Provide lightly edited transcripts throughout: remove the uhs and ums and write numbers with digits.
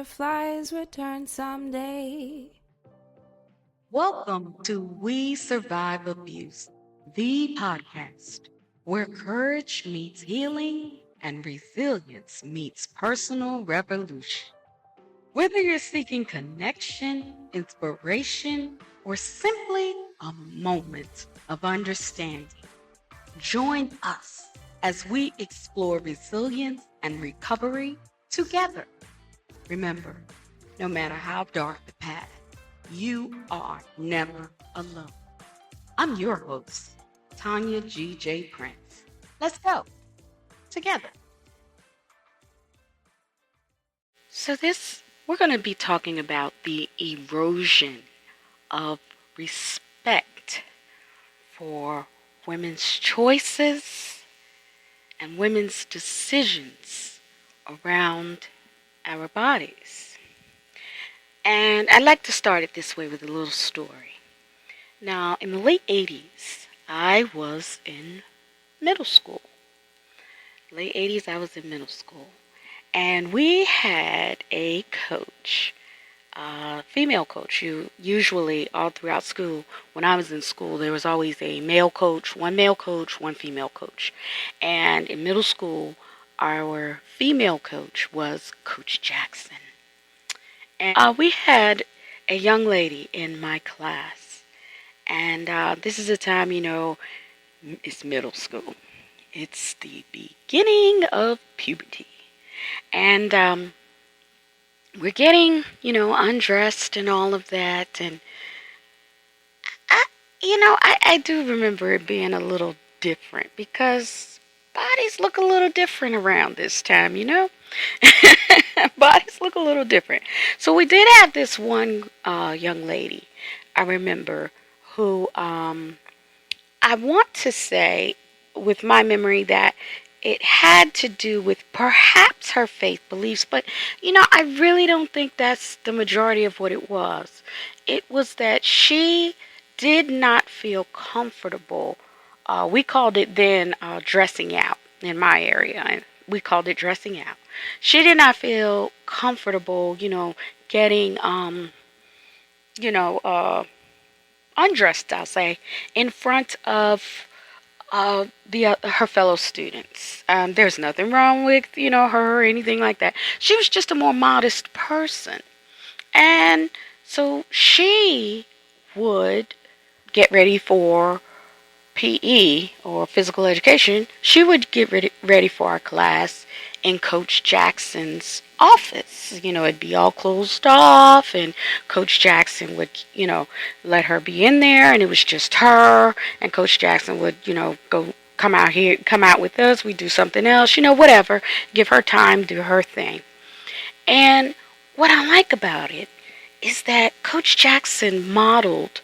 butterflies return someday. Welcome to We Survive Abuse, the podcast where courage meets healing and resilience meets personal revolution. Whether you're seeking connection, inspiration, or simply a moment of understanding, join us as we explore resilience and recovery together. Remember, no matter how dark the path, you are never alone. I'm your host, Tanya G.J. Prince. Let's go together. So we're going to be talking about the erosion of respect for women's choices and women's decisions around our bodies. And I'd like to start it this way with a little story. Now, in the late 80s, I was in middle school. Late 80s, I was in middle school. And we had a coach, female coach. Usually, all throughout school, when I was in school, there was always a male coach, one female coach. And in middle school, our female coach was Coach Jackson. And we had a young lady in my class. And this is a time, it's middle school. It's the beginning of puberty. And we're getting, undressed and all of that. And, I do remember it being a little different because bodies look a little different around this time, Bodies look a little different. So we did have this one young lady, I remember, who I want to say, with my memory, that it had to do with perhaps her faith beliefs, but I really don't think that's the majority of what it was. It was that she did not feel comfortable. We called it then dressing out in my area, and we called it dressing out. She did not feel comfortable, getting, undressed, I'll say, in front of her fellow students. There's nothing wrong with her or anything like that. She was just a more modest person, and so she would get ready for PE or physical education. She would get ready for our class in Coach Jackson's office. It'd be all closed off, and Coach Jackson would, let her be in there, and it was just her, and Coach Jackson would, go come out with us. We do something else, whatever, give her time, do her thing. And what I like about it is that Coach Jackson modeled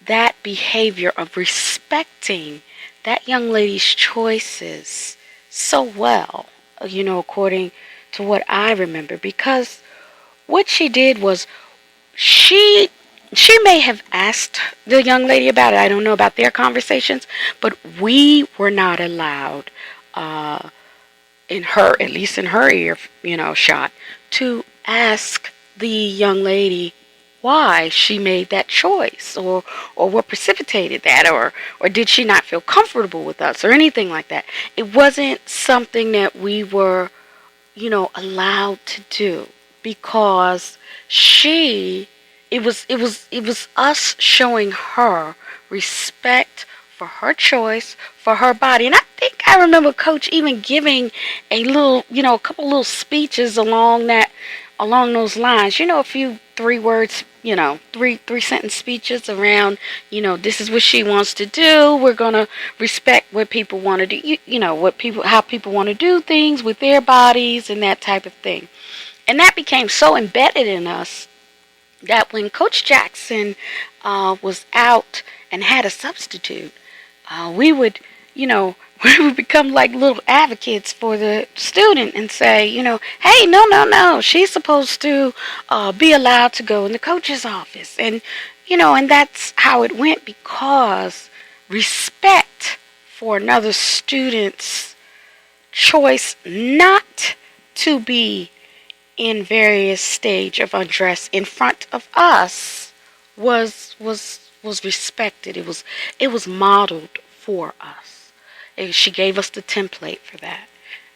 that behavior of respecting that young lady's choices so well, according to what I remember, because what she did was she may have asked the young lady about it. I don't know about their conversations, but we were not allowed, at least in her ear, shot, to ask the young lady why she made that choice, or what precipitated that, or did she not feel comfortable with us or anything like that. It wasn't something that we were, allowed to do, because it was us showing her respect for her choice, for her body. And I think I remember Coach even giving a couple little speeches along those lines. A few 3 words, three sentence speeches around, this is what she wants to do. We're gonna respect what people want to do. How people want to do things with their bodies and that type of thing. And that became so embedded in us that when Coach Jackson was out and had a substitute, we would, we would become like little advocates for the student and say, hey, no, she's supposed to be allowed to go in the coach's office. And, and that's how it went, because respect for another student's choice not to be in various stage of undress in front of us was respected. It was modeled for us. She gave us the template for that.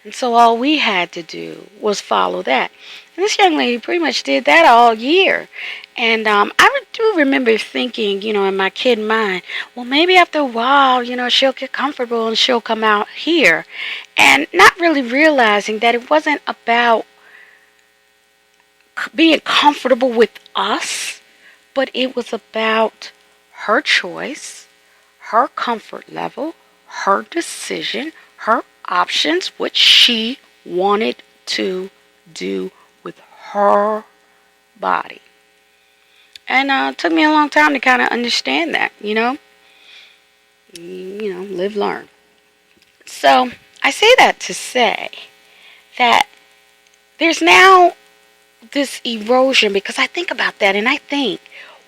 And so all we had to do was follow that. And this young lady pretty much did that all year. And do remember thinking, in my kid mind, well, maybe after a while, she'll get comfortable and she'll come out here. And not really realizing that it wasn't about being comfortable with us, but it was about her choice, her comfort level, her decision, her options, what she wanted to do with her body. And it took me a long time to kind of understand that, live, learn. So I say that to say that there's now this erosion, because I think about that and I think,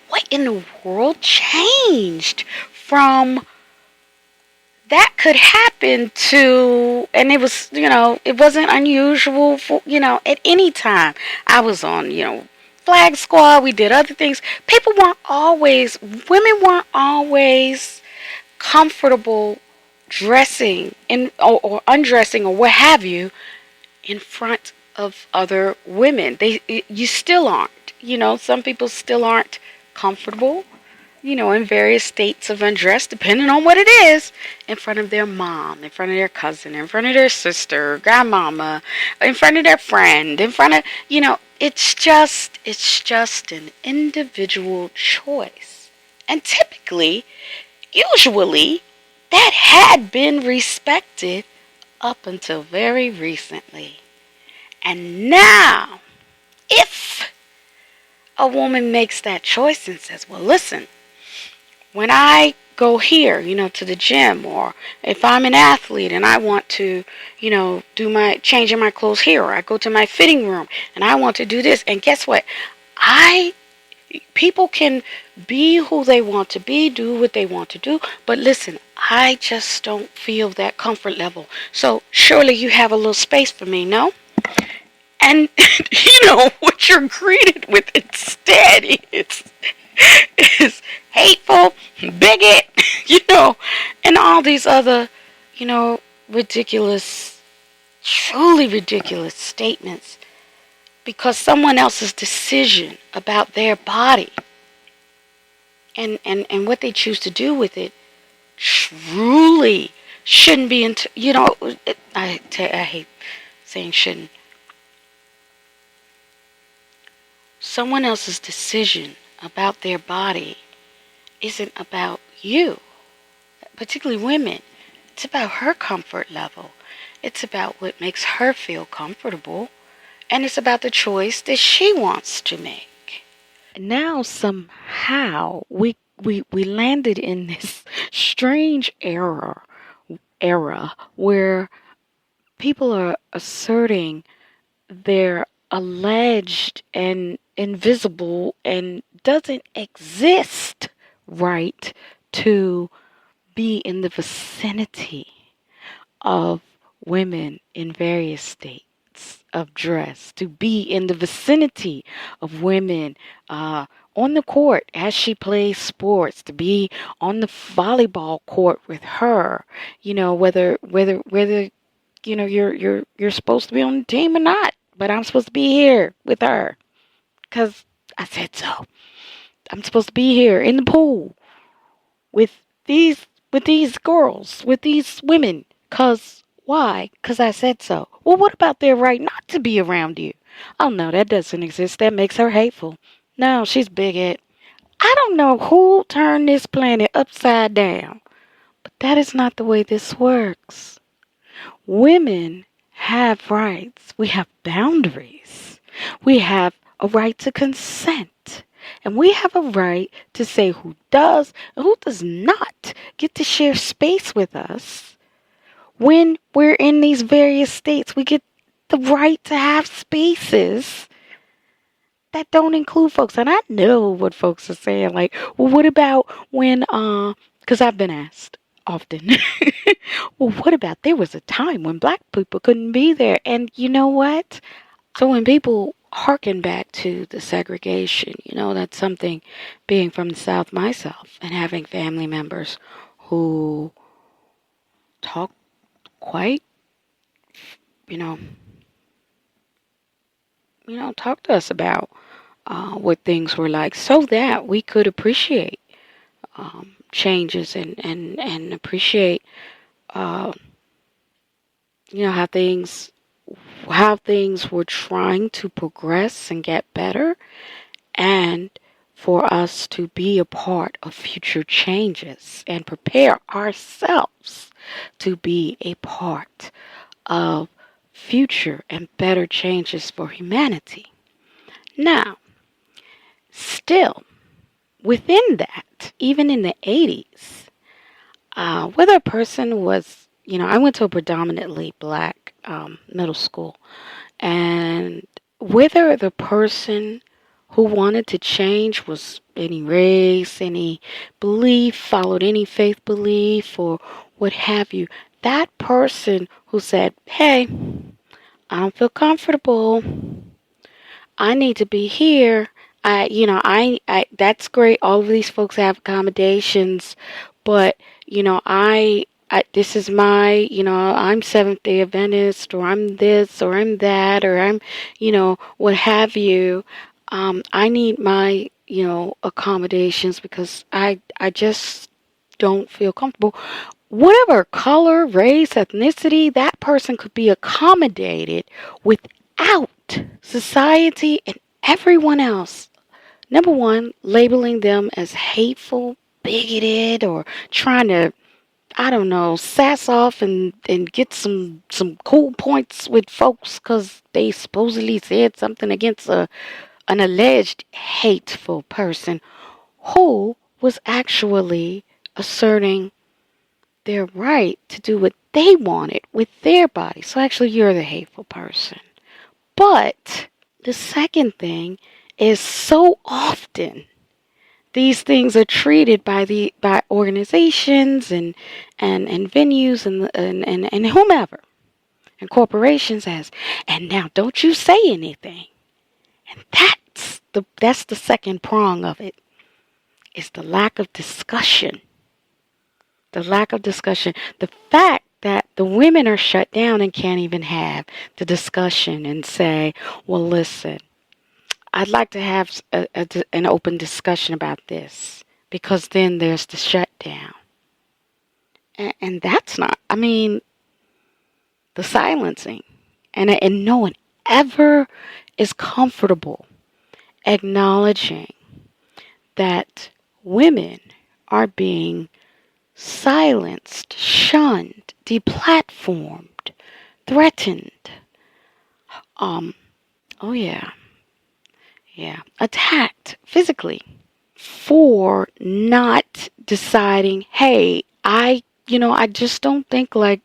what in the world changed from that could happen to, and it was, it wasn't unusual for, at any time. I was on, flag squad, we did other things. Women weren't always comfortable dressing or undressing or what have you in front of other women. You still aren't. Some people still aren't comfortable, in various states of undress, depending on what it is, in front of their mom, in front of their cousin, in front of their sister, grandmama, in front of their friend, in front of, it's just an individual choice. And usually, that had been respected up until very recently. And now, if a woman makes that choice and says, well, listen, when I go here, to the gym, or if I'm an athlete and I want to, do my changing my clothes here, or I go to my fitting room and I want to do this, and guess what? People can be who they want to be, do what they want to do, but listen, I just don't feel that comfort level. So surely you have a little space for me, no? And what you're greeted with instead is hateful, bigot, and all these other, ridiculous, truly ridiculous statements, because someone else's decision about their body and what they choose to do with it truly shouldn't be I hate saying shouldn't. Someone else's decision about their body isn't about you, particularly women. It's about her comfort level. It's about what makes her feel comfortable. And it's about the choice that she wants to make. Now somehow we landed in this strange era where people are asserting their alleged and invisible and doesn't exist right to be in the vicinity of women in various states of dress, to be in the vicinity of women on the court as she plays sports, to be on the volleyball court with her, whether you're supposed to be on the team or not, but I'm supposed to be here with her because I said so. I'm supposed to be here in the pool with these girls, with these women. Cause why? Cause I said so. Well, what about their right not to be around you? Oh no, that doesn't exist. That makes her hateful. No, she's bigot. I don't know who turned this planet upside down, but that is not the way this works. Women have rights. We have boundaries. We have a right to consent. And we have a right to say who does and who does not get to share space with us. When we're in these various states, we get the right to have spaces that don't include folks. And I know what folks are saying. Like, well, what about when, because I've been asked often, well, what about there was a time when black people couldn't be there? And you know what? So when people harken back to the segregation. That's something, being from the South myself and having family members who talk quite, you know, talk to us about what things were like so that we could appreciate changes and appreciate, uh, how things were trying to progress and get better, and for us to be a part of future changes and prepare ourselves to be a part of future and better changes for humanity. Now, still, within that, even in the 80s, whether a person was, I went to a predominantly black middle school, and whether the person who wanted to change was any race, any belief, followed any faith belief, or what have you, that person who said, hey, I don't feel comfortable, I need to be here. That's great. All of these folks have accommodations, but, this is my, I'm Seventh Day Adventist, or I'm this, or I'm that, or I'm, what have you. I need my, accommodations because I just don't feel comfortable. Whatever color, race, ethnicity, that person could be accommodated without society and everyone else, number one, labeling them as hateful, bigoted, or trying to, I don't know, sass off and get some cool points with folks because they supposedly said something against an alleged hateful person who was actually asserting their right to do what they wanted with their body. So actually, you're the hateful person. But the second thing is, so often these things are treated by organizations and venues and whomever and corporations as, and now don't you say anything. And that's the second prong of it, is the lack of discussion. The lack of discussion. The fact that the women are shut down and can't even have the discussion and say, well, listen, I'd like to have an open discussion about this, because then there's the shutdown. And that's not, the silencing. And no one ever is comfortable acknowledging that women are being silenced, shunned, deplatformed, threatened. Oh yeah, attacked physically for not deciding, hey, I just don't think like,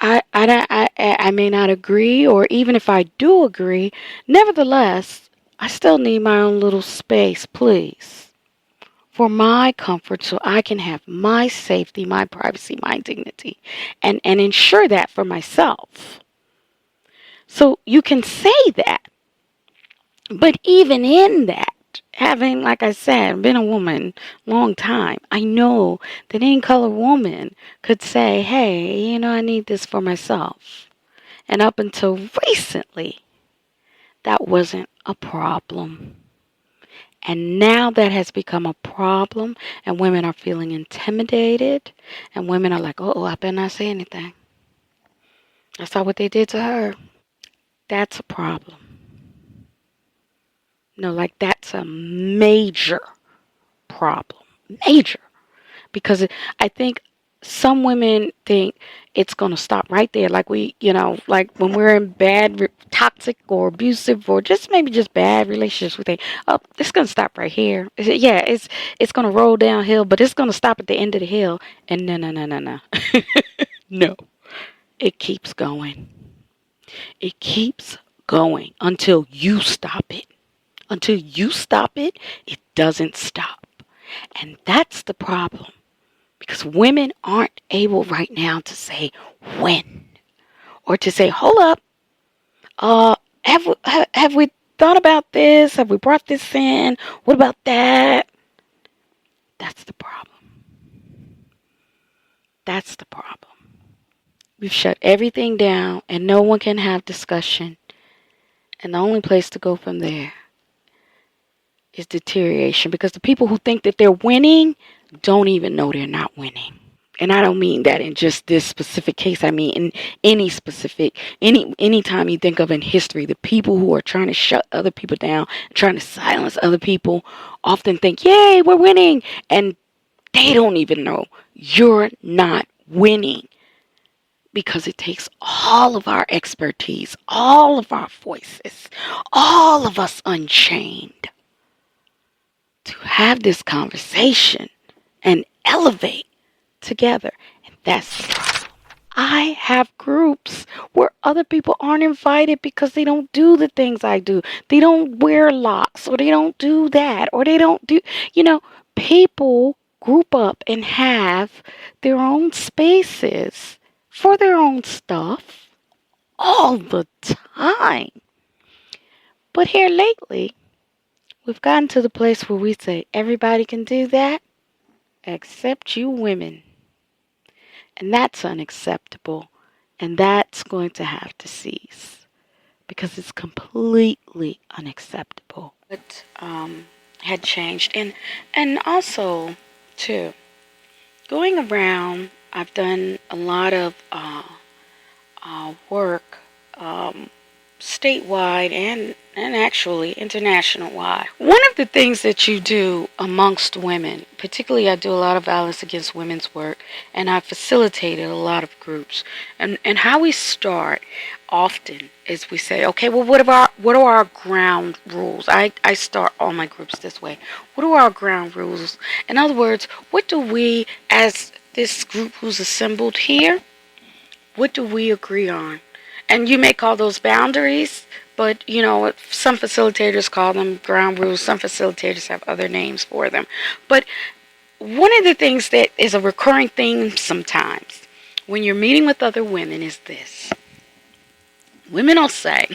I may not agree, or even if I do agree, nevertheless, I still need my own little space, please, for my comfort, so I can have my safety, my privacy, my dignity, and ensure that for myself. So you can say that, but even in that, having, like I said, been a woman long time, I know that any colored woman could say, hey, I need this for myself. And up until recently, that wasn't a problem. And now that has become a problem, and women are feeling intimidated, and women are like, oh, I better not say anything. I saw what they did to her. That's a problem. No, like, that's a major problem. Major. Because I think some women think it's going to stop right there. Like like when we're in bad, toxic or abusive, or just maybe just bad relationships, we think, oh, it's going to stop right here. Yeah, it's going to roll downhill, but it's going to stop at the end of the hill. And no. No, it keeps going. It keeps going until you stop it. Until you stop it, it doesn't stop. And that's the problem. Because women aren't able right now to say when. Or to say, hold up, have we thought about this? Have we brought this in? What about that? That's the problem. That's the problem. We've shut everything down and no one can have discussion. And the only place to go from there is deterioration, because the people who think that they're winning don't even know they're not winning. And I don't mean that in just this specific case. I mean in any time you think of in history, the people who are trying to shut other people down, trying to silence other people, often think, yay, we're winning. And they don't even know you're not winning, because it takes all of our expertise, all of our voices, all of us unchained to have this conversation and elevate together. And that's the problem. I have groups where other people aren't invited because they don't do the things I do. They don't wear locks, or they don't do that, or they don't do, people group up and have their own spaces for their own stuff all the time. But here lately, we've gotten to the place where we say everybody can do that except you women. And that's unacceptable. And that's going to have to cease, because it's completely unacceptable. What had changed. And also, too, going around, I've done a lot of work statewide and actually international wide. One of the things that you do amongst women, particularly I do a lot of violence against women's work, and I facilitated a lot of groups. And how we start often is we say, okay, well, what are our ground rules? I start all my groups this way. What are our ground rules? In other words, what do we, as this group who's assembled here, what do we agree on? And you may call those boundaries, but, some facilitators call them ground rules. Some facilitators have other names for them. But one of the things that is a recurring theme sometimes when you're meeting with other women is this. Women will say,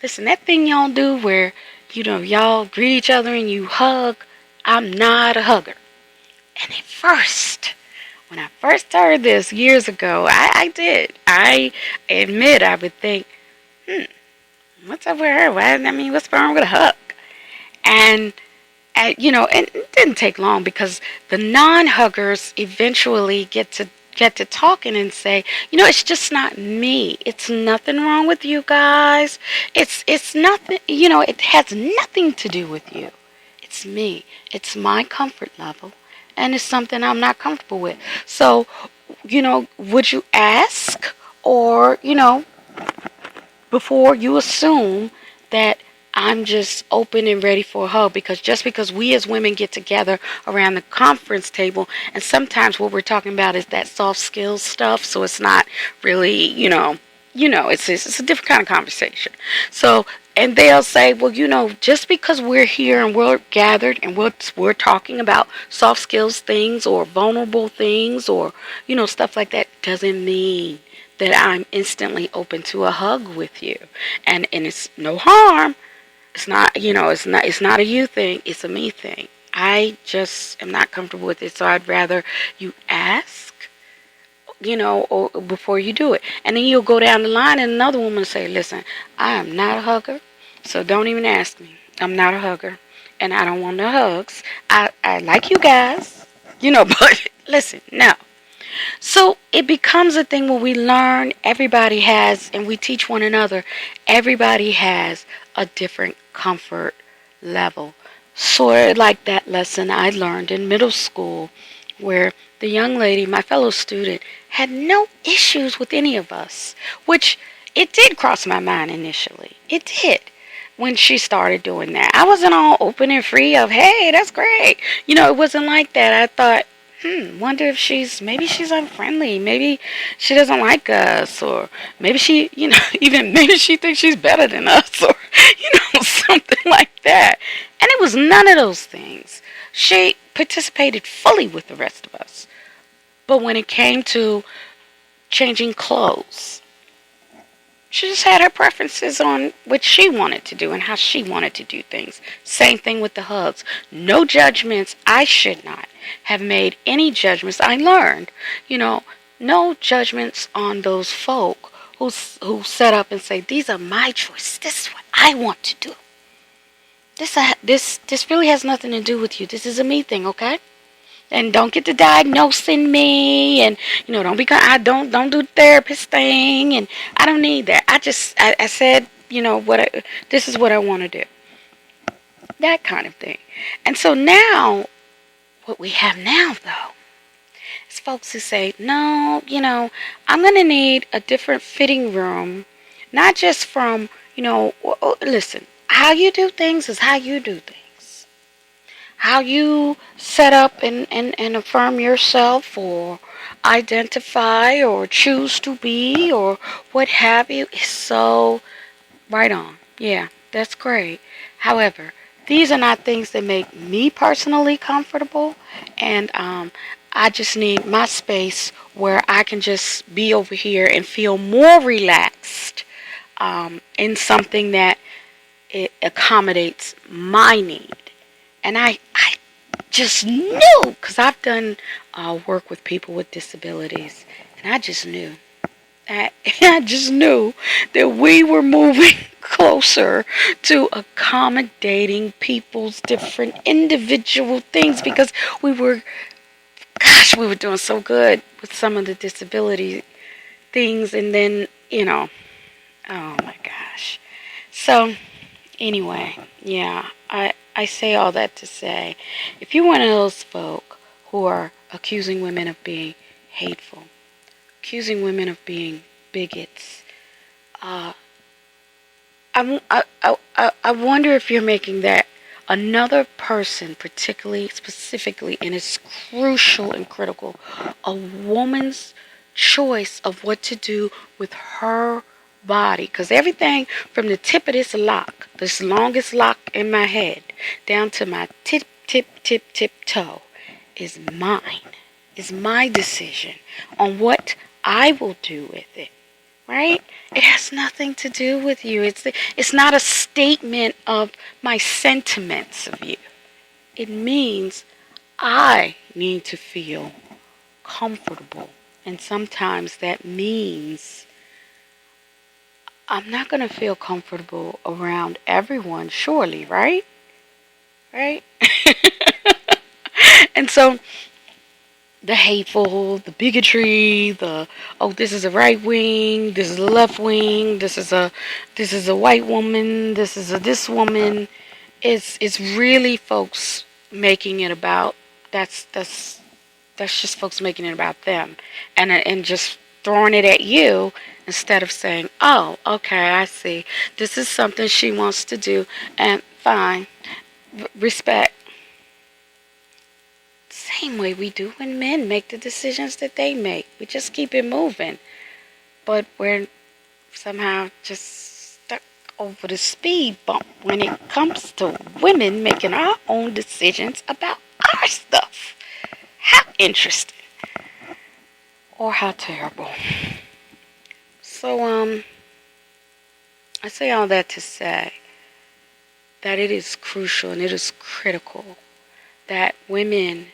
listen, that thing y'all do where, y'all greet each other and you hug, I'm not a hugger. And at first, when I first heard this years ago, I did. I admit I would think, what's up with her? What's wrong with a hug? And and it didn't take long, because the non-huggers eventually get to talking and say, it's just not me. It's nothing wrong with you guys. It's nothing, it has nothing to do with you. It's me. It's my comfort level. And it's something I'm not comfortable with. So, would you ask, or, before you assume that I'm just open and ready for a hug? Because just because we as women get together around the conference table, and sometimes what we're talking about is that soft skills stuff, so it's not really, it's a different kind of conversation. So, and they'll say, well, just because we're here and we're gathered and we're talking about soft skills things or vulnerable things or, stuff like that, doesn't mean that I'm instantly open to a hug with you. And it's no harm. It's not, it's not a you thing. It's a me thing. I just am not comfortable with it. So I'd rather you ask, or before you do it. And then you'll go down the line and another woman will say, listen, I am not a hugger, so don't even ask me. I'm not a hugger, and I don't want no hugs. I like you guys, but listen, no. So it becomes a thing where we learn, everybody has, and we teach one another, everybody has a different comfort level. Sort of like that lesson I learned in middle school, where the young lady, my fellow student, had no issues with any of us, which it did cross my mind initially. It did. When she started doing that, I wasn't all open and free of, hey, that's great. It wasn't like that. I thought, wonder if maybe she's unfriendly. Maybe she doesn't like us, or maybe she, even maybe she thinks she's better than us, or, something like that. And it was none of those things. She participated fully with the rest of us. But when it came to changing clothes, She just had her preferences on what she wanted to do and how she wanted to do things. Same thing with the hugs. No judgments. I should not have made any judgments. I learned, you know, no judgments on those folk who set up and say, these are my choices. This is what I want to do. This really has nothing to do with you. This is a me thing, okay? And don't get to diagnosing me, and don't become I don't do the therapist thing, and I don't need that. I said, this is what I want to do, that kind of thing. And so now, what we have now though is folks who say, no, I'm gonna need a different fitting room, not just from listen, how you do things is how you do things. How you set up and affirm yourself or identify or choose to be or what have you is so right on. Yeah, that's great. However, these are not things that make me personally comfortable, and I just need my space where I can just be over here and feel more relaxed in something that it accommodates my need. And I just knew, because I've done work with people with disabilities, and I just knew. I just knew that we were moving closer to accommodating people's different individual things, because we were doing so good with some of the disability things, and then, oh my gosh. So, anyway, yeah, I say all that to say, if you're one of those folk who are accusing women of being hateful, accusing women of being bigots, I wonder if you're making that another person, particularly, specifically, and it's crucial and critical, a woman's choice of what to do with her body. Because everything from the tip of this longest lock in my head, down to my tip toe, is mine. Is my decision on what I will do with it. Right? It has nothing to do with you. It's not a statement of my sentiments of you. It means I need to feel comfortable. And sometimes that means I'm not going to feel comfortable around everyone, surely, right? Right? And so the hateful, the bigotry, this is a right wing, this is a left wing, this is a white woman, this is a this woman. It's really folks making it about that's just folks making it about them, and just throwing it at you instead of saying, oh, okay, I see, this is something she wants to do, and fine, respect. Same way we do when men make the decisions that they make. We just keep it moving. But we're somehow just stuck over the speed bump when it comes to women making our own decisions about our stuff. How interesting. Or how terrible. So, I say all that to say that it is crucial and it is critical that women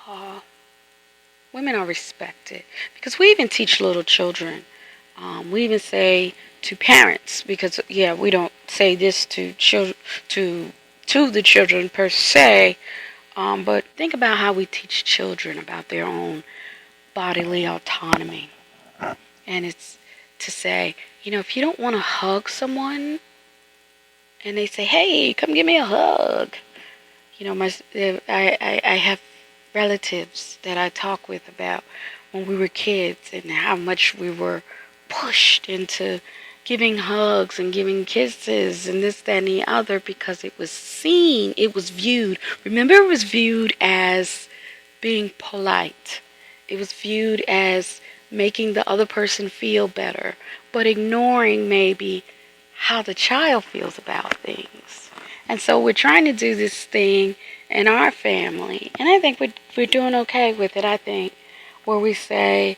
are respected, because we even teach little children. We even say to parents, because we don't say this to children, to the children per se, but think about how we teach children about their own bodily autonomy. And it's to say, if you don't want to hug someone, and they say, hey, come give me a hug. I have relatives that I talk with about when we were kids and how much we were pushed into giving hugs and giving kisses and this, that, and the other, because it was seen, it was viewed. Remember, it was viewed as being polite. It was viewed as making the other person feel better, but ignoring maybe how the child feels about things. And so we're trying to do this thing in our family, and I think we're doing okay with it, I think, where we say,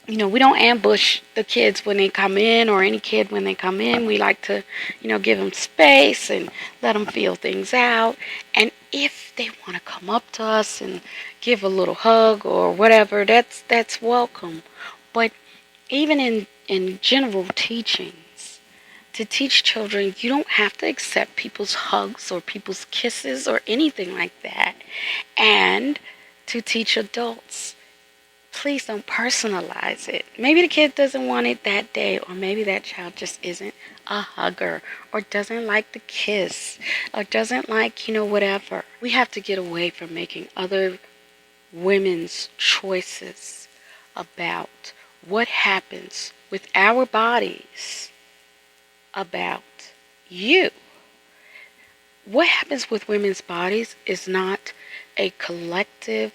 we don't ambush the kids when they come in, or any kid when they come in. We like to, give them space and let them feel things out. And if they want to come up to us and give a little hug or whatever, that's welcome. But even in general teachings, to teach children, you don't have to accept people's hugs or people's kisses or anything like that. And to teach adults, please don't personalize it. Maybe the kid doesn't want it that day, or maybe that child just isn't a hugger, or doesn't like the kiss, or doesn't like, whatever. We have to get away from making other women's choices about what happens with our bodies about you. What happens with women's bodies is not a collective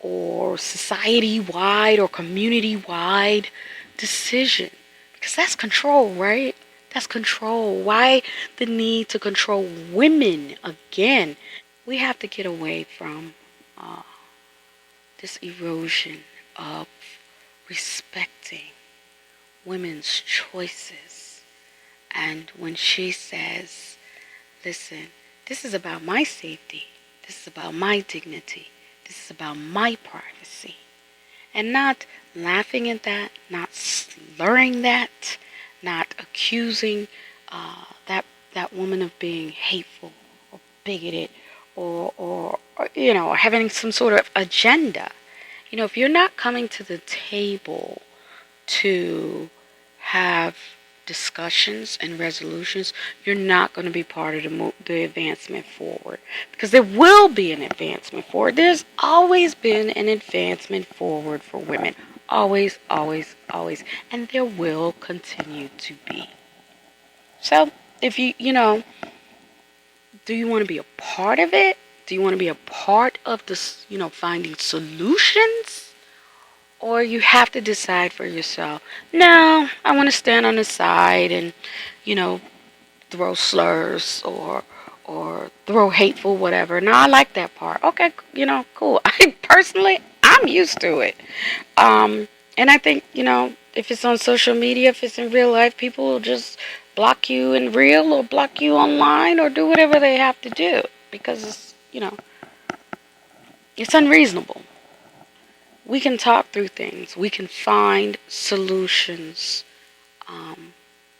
or society-wide or community-wide decision. Because that's control, right? That's control. Why the need to control women again? We have to get away from this erosion of respecting women's choices. And when she says, listen, this is about my safety, this is about my dignity, this is about my privacy. And not laughing at that, not slurring that, not accusing that woman of being hateful or bigoted or having some sort of agenda. If you're not coming to the table to have discussions and resolutions, you're not going to be part of the advancement forward. Because there will be an advancement forward. There's always been an advancement forward for women. Always, always, always. And there will continue to be. So, if do you want to be a part of it? Do you want to be a part of this, finding solutions? Or you have to decide for yourself, no, I want to stand on the side and, throw slurs or throw hateful whatever. No, I like that part. Okay, cool. I'm used to it. And I think, if it's on social media, if it's in real life, people will just block you in real or block you online or do whatever they have to do because it's unreasonable. We can talk through things. We can find solutions.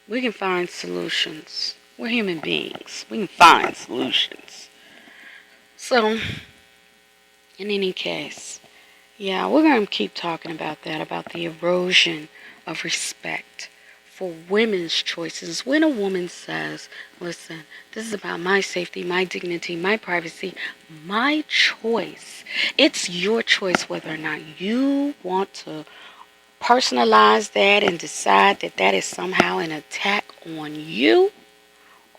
We can find solutions. We're human beings. We can find solutions. So, in any case, yeah, we're going to keep talking about that, about the erosion of respect for women's choices. When a woman says, listen, this is about my safety, my dignity, my privacy, my choice. It's your choice whether or not you want to personalize that and decide that that is somehow an attack on you,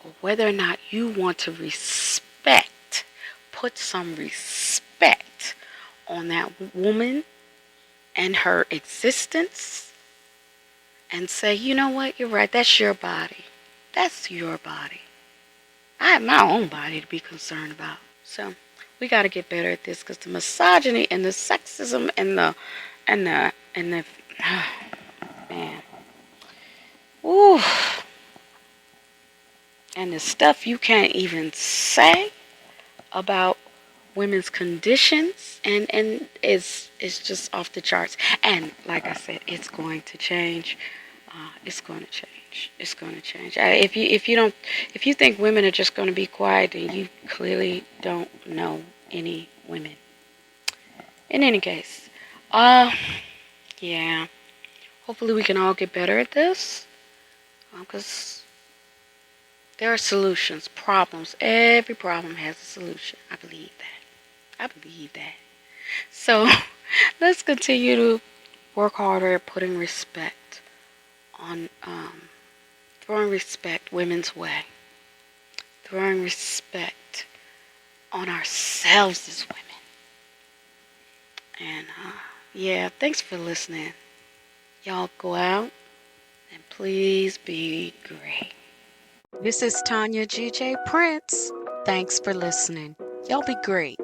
or whether or not you want to put some respect on that woman and her existence and say, you know what, you're right, that's your body. That's your body. I have my own body to be concerned about. So we got to get better at this, because the misogyny and the sexism and the man, ooh, and the stuff you can't even say about women's conditions and is just off the charts. And like I said, it's going to change. It's going to change. It's going to change. If you think women are just going to be quiet, then you clearly don't know any women. In any case, yeah. Hopefully we can all get better at this, because there are solutions, problems. Every problem has a solution. I believe that. I believe that. So let's continue to work harder at putting respect on, throwing respect women's way, throwing respect on ourselves as women. And yeah, thanks for listening. Y'all go out and please be great. This is Tanya GJ Prince. Thanks for listening. Y'all be great.